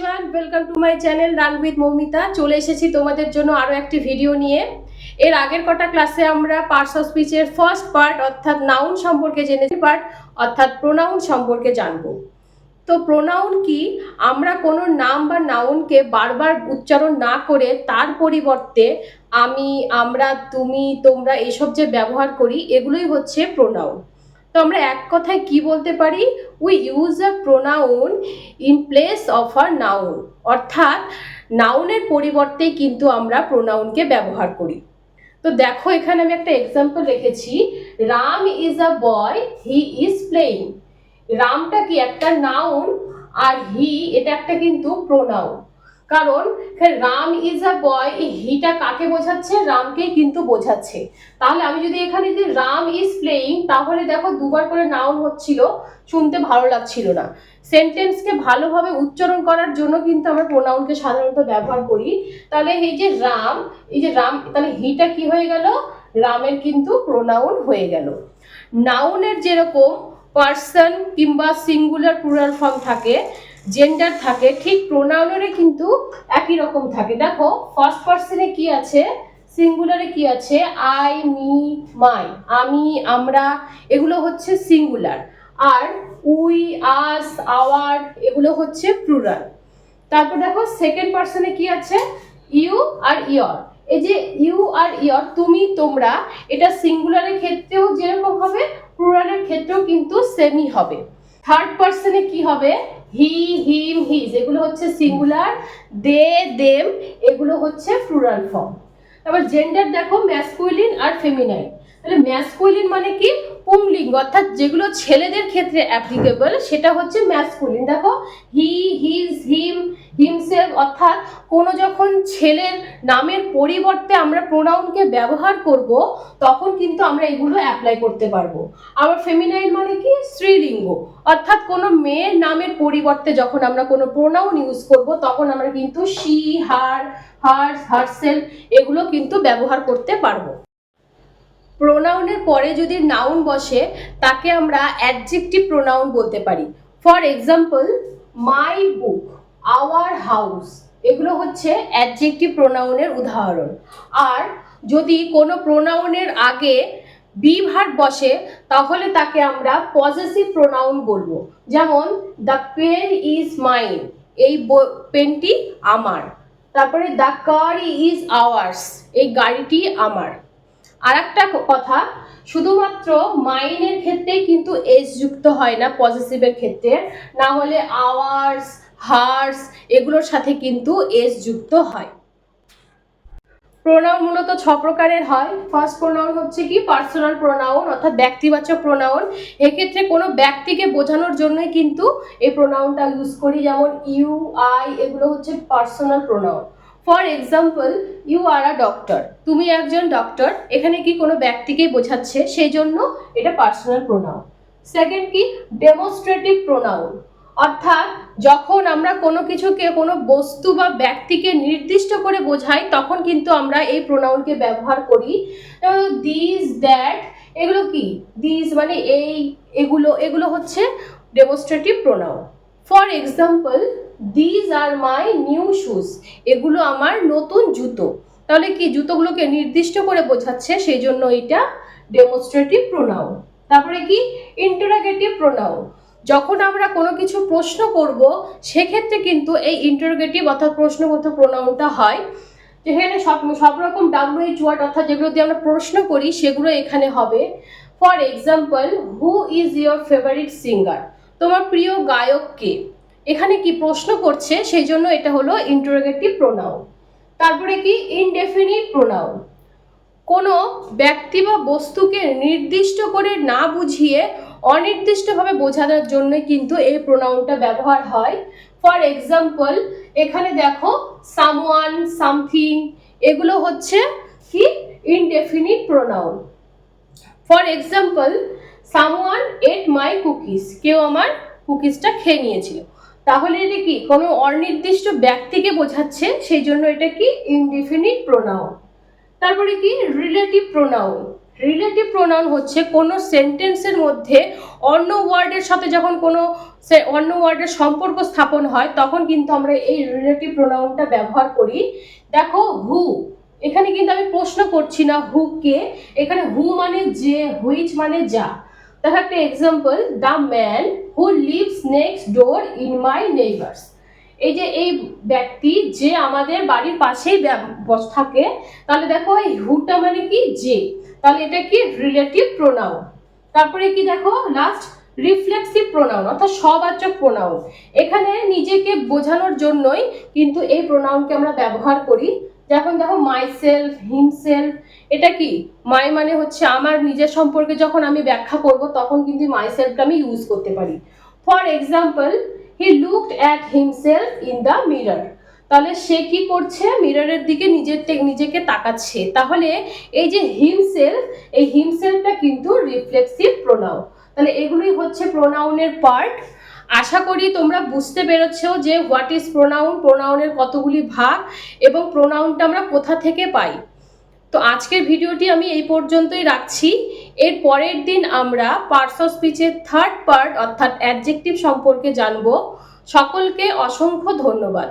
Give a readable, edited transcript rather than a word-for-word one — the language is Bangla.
Welcome to my channel run with Moumita. চলে এসেছি তোমাদের জন্য আরও একটি ভিডিও নিয়ে। এর আগের কটা ক্লাসে আমরা পার্টস অফ স্পিচের ফার্স্ট পার্ট অর্থাৎ নাউন সম্পর্কে জেনেছি, পার্ট অর্থাৎ প্রোনাউন সম্পর্কে জানবো। তো প্রোনাউন কি? আমরা কোনো নাম বা নাউনকে বারবার উচ্চারণ না করে তার পরিবর্তে আমি, আমরা, তুমি, তোমরা এসব যে ব্যবহার করি এগুলোই হচ্ছে প্রোনাউন। তো আমরা এক কথায় কি বলতে পারি? We use a pronoun in place of a noun, অর্থাৎ নাউনের পরিবর্তে কিন্তু আমরা প্রোনাউনকে ব্যবহার করি। তো দেখো এখানে আমি একটা এক্সাম্পল রেখেছি, Ram is a boy, he is playing. রামটা কি একটা নাউন, আর হি এটা একটা কিন্তু প্রোনাউন। কারণ রাম ইজ আ বয়, এই হিটা কাকে বোঝাচ্ছে? রামকে কিন্তু বোঝাচ্ছে। তাহলে আমি যদি এখানে যদি রাম ইজ প্লেইং, তাহলে দেখো দুবার করে নাউন হচ্ছিল, শুনতে ভালো লাগছিল না। সেন্টেন্সকে ভালোভাবে উচ্চারণ করার জন্য কিন্তু আমরা প্রোনাউনকে সাধারণত ব্যবহার করি। তাহলে এই যে রাম, তাহলে হিটা কি হয়ে গেল? রামের কিন্তু প্রোনাউন হয়ে গেল। নাউনের যেরকম পার্সন কিংবা সিঙ্গুলার প্লুরাল ফর্ম থাকে, জেন্ডার থাকে, ঠিক প্রোনাউনেরও কিন্তু একই রকম থাকে। দেখো ফার্স্ট পার্সনে কি আছে, সিঙ্গুলারে কি আছে? আই, মি, মাই, আমি, আমরা, এগুলো হচ্ছে সিঙ্গুলার। আর উই, আস, আওয়ার এগুলো হচ্ছে প্লুরাল। তারপর দেখো সেকেন্ড পার্সনে কি আছে? ইউ আর ইয়র। এই যে ইউ আর ইয়র, তুমি, তোমরা, এটা সিঙ্গুলারের ক্ষেত্রেও যেরকম হবে প্লুরালের ক্ষেত্রেও কিন্তু সেমই হবে। থার্ড পার্সনে কি হবে? হি, হিম, হিজ, এগুলো হচ্ছে সিঙ্গুলার। দে, দেম এগুলো হচ্ছে প্লুরাল ফর্ম। তারপর জেন্ডার দেখো ম্যাসকুলিন আর ফেমিনাইন। তাহলে ম্যাসকুলিন মানে কি? পুংলিঙ্গ, অর্থাৎ যেগুলো ছেলেদের ক্ষেত্রে অ্যাপ্লিকেবল সেটা হচ্ছে ম্যাসকুলিন। দেখো হি, হিজ, হিম, হিমসেলফ, অর্থাৎ কোনো যখন ছেলের নামের পরিবর্তে আমরা প্রোনাউনকে ব্যবহার করব তখন কিন্তু আমরা এগুলো অ্যাপ্লাই করতে পারবো। আবার ফেমিনাইন মানে কি? স্ত্রীলিঙ্গ, অর্থাৎ কোনো মেয়ের নামের পরিবর্তে যখন আমরা কোনো প্রোনাউন ইউজ করব তখন আমরা কিন্তু শি, হার, হার্স, হারসেলফ এগুলো কিন্তু ব্যবহার করতে পারবো। প্রোনাউনের পরে যদি নাউন বসে তাকে আমরা অ্যাডজেক্টিভ প্রোনাউন বলতে পারি। For example my book, our house, এগুলো হচ্ছে অ্যাডজেক্টিভ প্রোনাউনের উদাহরণ। আর যদি কোনো প্রোনাউনের আগে বি ভার্ব বসে তাহলে তাকে আমরা পজেসিভ প্রোনাউন বলবো। যেমন দ্য পেন ইজ মাইন, এই পেনটি আমার। তারপরে দ্য কার ইজ আওয়ার্স, এই গাড়িটি আমার। আর একটা কথা, শুধুমাত্র মাইনের ক্ষেত্রেই কিন্তু এস যুক্ত হয় না পজিটিভের ক্ষেত্রে, না হলে আওয়ার্স, হার্স এগুলোর সাথে কিন্তু এস যুক্ত হয়। প্রোনাউন মূলত 6 প্রকারের হয়। ফার্স্ট প্রোনাউন হচ্ছে কি? পার্সোনাল প্রোনাউন, অর্থাৎ ব্যক্তিবাচক প্রোনাউন। এক্ষেত্রে কোনো ব্যক্তিকে বোঝানোর জন্যই কিন্তু এই প্রোনাউনটা ইউজ করি, যেমন ইউ, আই এগুলো হচ্ছে personal pronoun. For example you are a doctor, তুমি একজন ডক্টর, এখানে কি কোনো ব্যক্তিকে বোঝাচ্ছে, সেই জন্য এটা পার্সোনাল প্রোনাউন। সেকেন্ড কি? ডেমনস্ট্রেটিভ প্রোনাউন, অর্থাৎ যখন আমরা কোনো কিছুকে, কোনো বস্তু বা ব্যক্তিকে নির্দিষ্ট করে বোঝাই তখন কিন্তু আমরা এই প্রোনাউনকে ব্যবহার করি। দিস, দ্যাট এগুলো কি? দিস মানে এই, এগুলো, এগুলো হচ্ছে demonstrative pronoun. For example this are my new shoes, এগুলো আমার নতুন জুতো। তাহলে কি? জুতোগুলোকে নির্দিষ্ট করে বোঝাচ্ছে, সেই জন্য এটা ডেমনস্ট্রেটিভ প্রোনাউন। তারপরে কি? ইন্টারোগেটিভ প্রোনাউন, যখন আমরা কোনো কিছু প্রশ্ন করব সেক্ষেত্রে কিন্তু এই ইন্টারোগেটিভ অর্থাৎ প্রশ্নবোধক প্রোনাউনটা হয়। যেখানে সব রকম WH ওয়ার্ড অর্থাৎ যেগুলো দিয়ে আমরা প্রশ্ন করি সেগুলো এখানে হবে। For example who is your favourite singer, তোমার প্রিয় গায়ক কে? এখানে কি প্রশ্ন করছে, সেই জন্য এটা হলো ইন্টারোগেটিভ প্রোনাউন। তারপরে কি? ইনডেফিনিট প্রোনাউন, কোনো ব্যক্তি বা বস্তুকে নির্দিষ্ট করে না বুঝিয়ে অনির্দিষ্টভাবে বোঝানোর জন্য কিন্তু এই প্রোনাউনটা ব্যবহার হয়। ফর এক্সাম্পল এখানে দেখো সামওয়ান, সামথিং এগুলো হচ্ছে কি? Indefinite pronoun. For example someone at my cookies, কেউ আমার কুকিজটা খেয়ে নিয়েছিল। তাহলে এটা কি? কোনো অনির্দিষ্ট ব্যক্তিকে বোঝাচ্ছে, সেই জন্য এটা কি? Indefinite pronoun. তারপরে কি? রিলেটিভ প্রোনাউন, রিলেটিভ প্রোনাউন হচ্ছে কোনো সেন্টেন্সের মধ্যে অন্য ওয়ার্ডের সাথে যখন কোনো অন্য ওয়ার্ডের সম্পর্ক স্থাপন হয় তখন কিন্তু আমরা এই রিলেটিভ প্রোনাউনটা ব্যবহার করি। দেখো হু, এখানে কিন্তু আমি প্রশ্ন করছি না হু কে, এখানে হু মানে যে, হুইচ মানে যা। দেখো একটা example, the man who lives next door in my neighbours. এই যে এই ব্যক্তি যে আমাদের বাড়ির পাশেই থাকে, তাহলে দেখো এই হুটা মানে কি যে, তাহলে এটা কি রিলেটিভ প্রোনাউন। তারপরে কি দেখো লাস্ট রিফ্লেক্সিভ প্রোনাউন অর্থাৎ সবাচক প্রোনাউন। এখানে নিজেকে বোঝানোর জন্যই কিন্তু এই প্রোনাউনকে আমরা ব্যবহার করি। যখন দেখো মাই সেলফ, হিমসেলফ, এটা কি মাই মানে হচ্ছে আমার নিজের সম্পর্কে যখন আমি ব্যাখ্যা করব তখন কিন্তু মাই সেলফটা আমি ইউজ করতে পারি। For example, he looked at himself in the mirror. তাহলে সে কি করছে, মিররের দিকে নিজেকে তাকাচ্ছে। তাহলে এই যে হিমসেলফ, এই হিমসেলফটা কিন্তু রিফ্লেক্সিভ প্রোনাউন। তাহলে এগুলোই হচ্ছে প্রোনাউনের পার্ট। আশা করি তোমরা বুঝতে পেরেছো যে হোয়াট ইজ প্রোনাউন, প্রোনাউনের কতগুলি ভাগ এবং প্রোনাউনটা আমরা কোথা থেকে পাই। তো আজকের ভিডিওটি আমি এই পর্যন্তই রাখছি। এর পরের দিন আমরা পার্টস অফ স্পিচের থার্ড পার্ট অর্থাৎ অ্যাডজেক্টিভ সম্পর্কে জানবো। সকলকে অসংখ্য ধন্যবাদ।